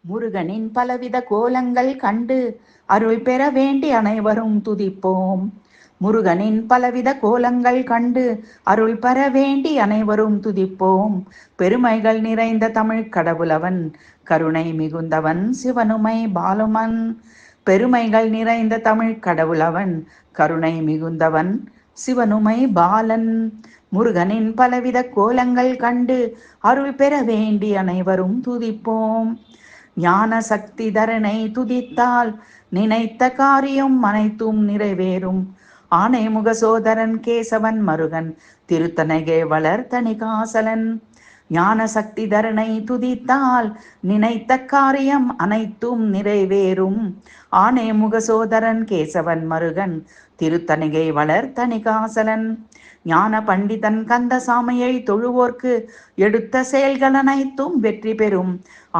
முருகனின் பலவித கோலங்கள் கண்டு அருள் பெற வேண்டி அனைவரும் துதிப்போம். முருகனின் பலவித கோலங்கள் கண்டு அருள் பெற வேண்டி அனைவரும் துதிப்போம். பெருமைகள் நிறைந்த தமிழ் கடவுளவன், கருணை மிகுந்தவன் சிவனுமை பாலுமன். பெருமைகள் நிறைந்த தமிழ் கடவுளவன், கருணை மிகுந்தவன் சிவனுமை பாலன். முருகனின் பலவித கோலங்கள் கண்டு அருள் பெற வேண்டி அனைவரும் துதிப்போம். ஞான சக்தி தரனை துதித்தால் நினைத்த காரியம் அனைத்தும் நிறைவேறும். ஆனைமுக சோதரன் கேசவன் மருகன், திருத்தனகே வளர் தணிகாசலன். ஞான சக்தி தரனை துதித்தால் நினைத்த காரியம் அனைத்தும் நிறைவேறும். ஆனைமுக சோதரன் கேசவன் மருகன், திருத்தணிகை வளர் தணிகாசலன். ஞான பண்டிதன் கந்தசாமியை தொழுவோர்க்கு எடுத்த செயல்கள் அனைத்தும் வெற்றி பெறும்.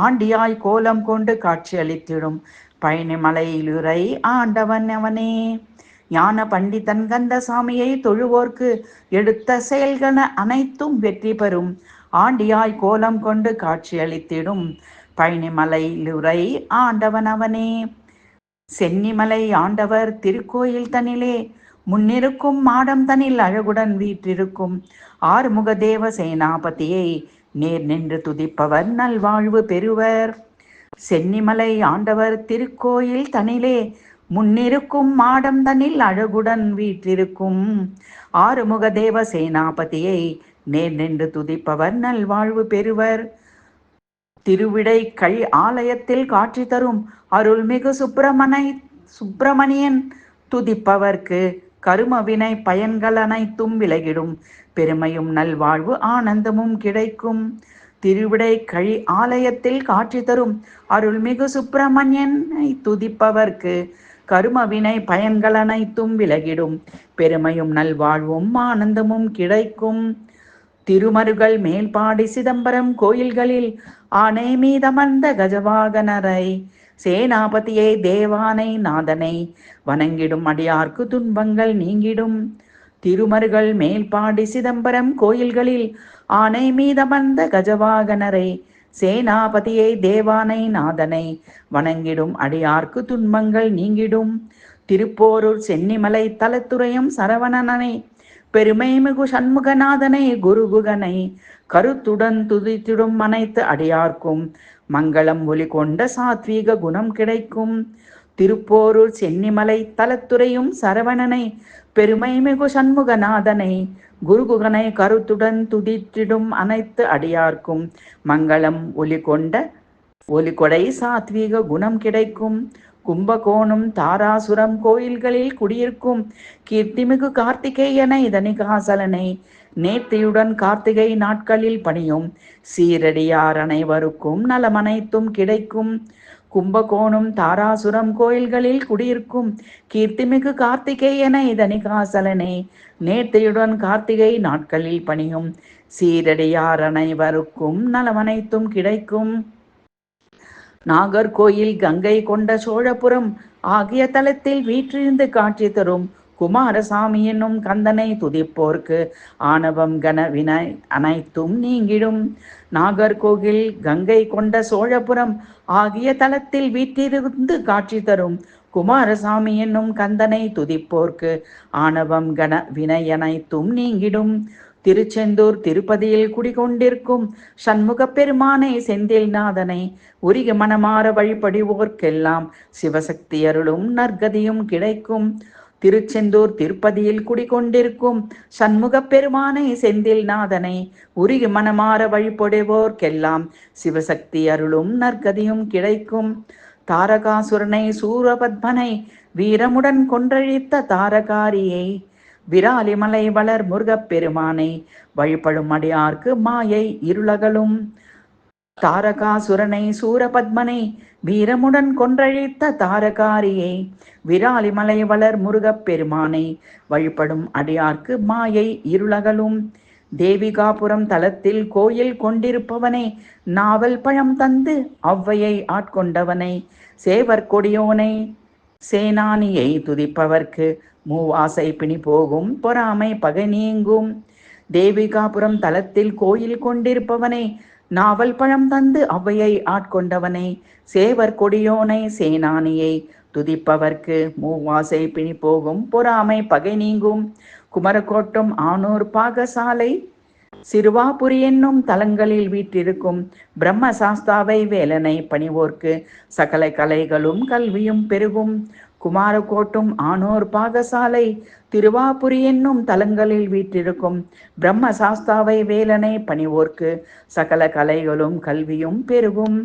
ஆண்டியாய் கோலம் கொண்டு காட்சியளித்திடும் பழனிமலையிலுரை ஆண்டவன் அவனே. ஞான பண்டிதன் கந்தசாமியை தொழுவோர்க்கு எடுத்த செயல்கள் அனைத்தும் வெற்றி பெறும். ஆண்டியாய் கோலம் கொண்டு காட்சியளித்திடும் பழனிமலையிலுரை ஆண்டவன் அவனே. சென்னிமலை ஆண்டவர் திருக்கோயில் தனிலே முன்னிருக்கும் மாடம் தனில் அழகுடன் வீற்றிருக்கும் ஆறுமுக தேவ சேனாபதியை நேர் நின்று துதிப்பவர் நல்வாழ்வு பெறுவர். சென்னிமலை ஆண்டவர் திருக்கோயில் தனிலே முன்னிருக்கும் மாடம் தனில் அழகுடன் வீற்றிருக்கும் ஆறுமுக தேவ சேனாபதியை நேர் நின்று துதிப்பவர் நல்வாழ்வு பெறுவர். திருவிடை கை ஆலயத்தில் காட்சி தரும் அருள்மிகு சுப்பிரமணியன் துதிப்பவர்க்கு கருமவினை பயன்கள் அனைத்தும் விலகிடும். பெருமையும் நல்வாழ்வு ஆனந்தமும் கிடைக்கும். திருவிடை கழி ஆலயத்தில் காட்சி தரும் அருள்மிகு சுப்பிரமணியனை துதிப்பவர்க்கு கருமவினை பயன்கள் அனைத்தும் விலகிடும். பெருமையும் நல்வாழ்வும் ஆனந்தமும் கிடைக்கும். திருமருகள் மேல்பாடி சிதம்பரம் கோயில்களில் ஆனை மீதமர்ந்த கஜவாகனரை, சேனாபதியை தேவானை நாதனை வணங்கிடும் அடியார்க்கு துன்பங்கள் நீங்கிடும். திருமருகள் மேல்பாடி சிதம்பரம் கோயில்களில் ஆனை மீதமர்ந்த கஜவாகனரை, சேனாபதியை தேவானை நாதனை வணங்கிடும் அடியார்க்கு துன்பங்கள் நீங்கிடும். திருப்போரூர் சென்னிமலை தலத்துறையும் சரவணனை, பெருமைமிகு சண்முகநாதனை குருகுகனை கருத்துடன் துதித்திடும் அனைத்து அடியார்க்கும் மங்களம் ஒலி கொண்ட சாத்வீக குணம் கிடைக்கும். திருப்போரூர் சென்னிமலை தலத்துறையும் சரவணனை, பெருமைமிகு சண்முகநாதனை குருகுகனை கருத்துடன் துதித்திடும் அனைத்து அடியார்க்கும் மங்களம் ஒலி கொடை சாத்வீக குணம் கிடைக்கும். கும்பகோணம் தாராசுரம் கோயில்களில் குடியிருக்கும் கீர்த்திமிகு கார்த்திகேயனை தணிகாசலனை நேர்த்தியுடன் கார்த்திகை நாட்களில் பணியும் சீரடியார் அனைவருக்கும் நலம் அனைத்தும் கிடைக்கும். கும்பகோணம் தாராசுரம் கோயில்களில் குடியிருக்கும் கீர்த்திமிகு கார்த்திகேயனை தணிகாசலனை நேர்த்தியுடன் கார்த்திகை நாட்களில் பணியும் சீரடியார் அனைவருக்கும் நலம் அனைத்தும் கிடைக்கும். நாகர்கோயில் கங்கை கொண்ட சோழபுரம் ஆகிய தலத்தில் வீற்றிருந்து காட்சி தரும் குமாரசாமி என்னும் கந்தனை துதிப்போர்க்கு ஆணவம் கனவினை அனைத்தும் நீங்கிடும். நாகர்கோவில் கங்கை கொண்ட சோழபுரம் ஆகிய தலத்தில் வீற்றிருந்து காட்சி தரும் குமாரசாமி என்னும் கந்தனை துதிப்போர்க்கு ஆணவம் கன வினை அனைத்தும் நீங்கிடும். திருச்செந்தூர் திருப்பதியில் குடிகொண்டிருக்கும் சண்முக பெருமானை செந்தில்நாதனை உரிய மனமாற வழிபடுவோர்க்கெல்லாம் சிவசக்தி அருளும் நற்கதியும் கிடைக்கும். திருச்செந்தூர் திருப்பதியில் குடிகொண்டிருக்கும் சண்முக பெருமானை செந்தில்நாதனை உரிய மனமாற வழிபடுவோர்க்கெல்லாம் சிவசக்தி அருளும் நற்கதியும் கிடைக்கும். தாரகாசுரனை சூரபத்மனை வீரமுடன் கொன்றழித்த தாரகாரியை, விராலிமலை வளர் முருகப்பெருமானை வழிபடும் அடியார்க்கு மாயை இருளகலும். தாரகாசுரனை சூரபத்மனை வீரமுடன் கொன்றழித்த தாரகாரியை, விராலிமலை வளர் முருகப்பெருமானை வழிபடும் அடியார்க்கு மாயை இருளகலும். தேவிகாபுரம் தலத்தில் கோயில் கொண்டிருப்பவனை, நாவல் பழம் தந்து ஔவையை ஆட்கொண்டவனை, சேவர் கொடியோனை சேனானியை துதிப்பவர்க்கு மூவாசை பிணி போகும், பொறாமை பகை நீங்கும். தேவிகாபுரம் தலத்தில் கோயில் கொண்டிருப்பவனை, நாவல் பழம் தந்து ஔவையை ஆட்கொண்டவனை, சேவர் கொடியோனை சேனானியை துதிப்பவர்க்கு மூவாசை பிணி போகும், பொறாமை பகை நீங்கும். குமரக்கோட்டம் ஆனூர் பாகசாலை சிறுவாபுரி என்னும் தலங்களில் வீற்றிருக்கும் பிரம்ம சாஸ்தாவை வேலனை பணிவோர்க்கு சகல கலைகளும் கல்வியும் பெருகும். குமாரக்கோட்டும் ஆனோர் பாகசாலை திருவாபுரி என்னும் தலங்களில் வீற்றிருக்கும் பிரம்ம சாஸ்தாவை வேலனை பணிவோர்க்கு சகல கலைகளும் கல்வியும் பெருகும்.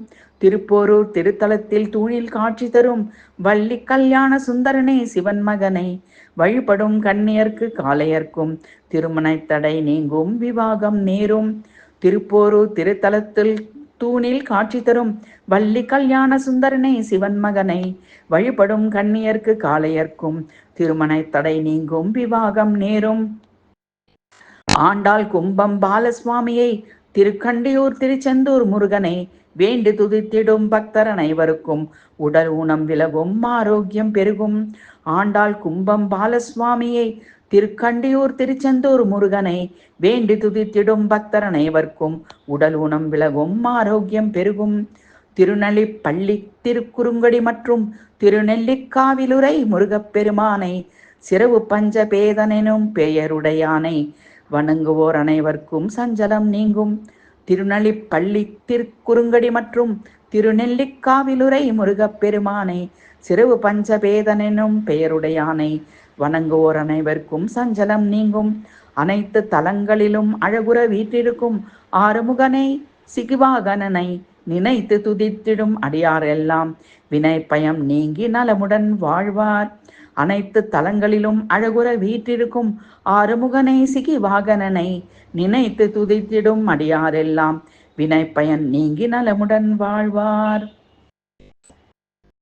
திருப்போரூர் திருத்தலத்தில் தூணில் காட்சி தரும் வள்ளி கல்யாண சுந்தரனே சிவன் மகனை வழிபடும் கன்னியர்க்கு காளையர்க்கும் திருமணத் தடை நீங்கும், விவாகம் நேரும். திருப்போரூர் திருத்தலத்தில் தூணில் காட்சி தரும் வள்ளி கல்யாண சுந்தரனே சிவன் மகனை வழிபடும் கன்னியர்க்கு காளையர்க்கும் திருமணத் தடை நீங்கும், விவாகம் நேரும். ஆண்டாள் கும்பம் பாலசுவாமியை திருக்கண்டியூர் திருச்செந்தூர் முருகனை வேண்டு துதித்திடும் பக்தர் அனைவருக்கும் உடல் ஊனம் விலகும், ஆரோக்கியம் பெருகும். ஆண்டாள் கும்பம் பாலசுவாமியை திருக்கண்டியூர் திருச்செந்தூர் முருகனை வேண்டி துதித்திடும் பக்தர் அனைவருக்கும் உடல் ஊனம் விலகும், ஆரோக்கியம் பெருகும். திருநெல்லிப்பள்ளி திருக்குறுங்கடி மற்றும் திருநெல்லிக்காவிலுரை முருகப்பெருமானை சிறவு பஞ்சபேதனெனும் பெயருடையானை வணங்குவோர் அனைவருக்கும் சஞ்சலம் நீங்கும். திருநெல்லிப்பள்ளி திருக்குறுங்கடி மற்றும் திருநெல்லிக்காவிலுரை முருகப்பெருமானை சிறவு பஞ்சபேதனெனும் பெயருடையானை வணங்குவோர் அனைவருக்கும் சஞ்சலம் நீங்கும். அனைத்து தலங்களிலும் அழகுற வீற்றிருக்கும் ஆறுமுகனை சிகிவாகனனை நினைத்து துதித்திடும் அடியார் எல்லாம் வினை பயம் நீங்கி நலமுடன் வாழ்வார். அனைத்து தலங்களிலும் அழகுற வீற்றிருக்கும் ஆறுமுகனை சிகிவாகனனை நினைத்து துதித்திடும் அடியார் எல்லாம் வினை பயன் நீங்கி நலமுடன் வாழ்வார்.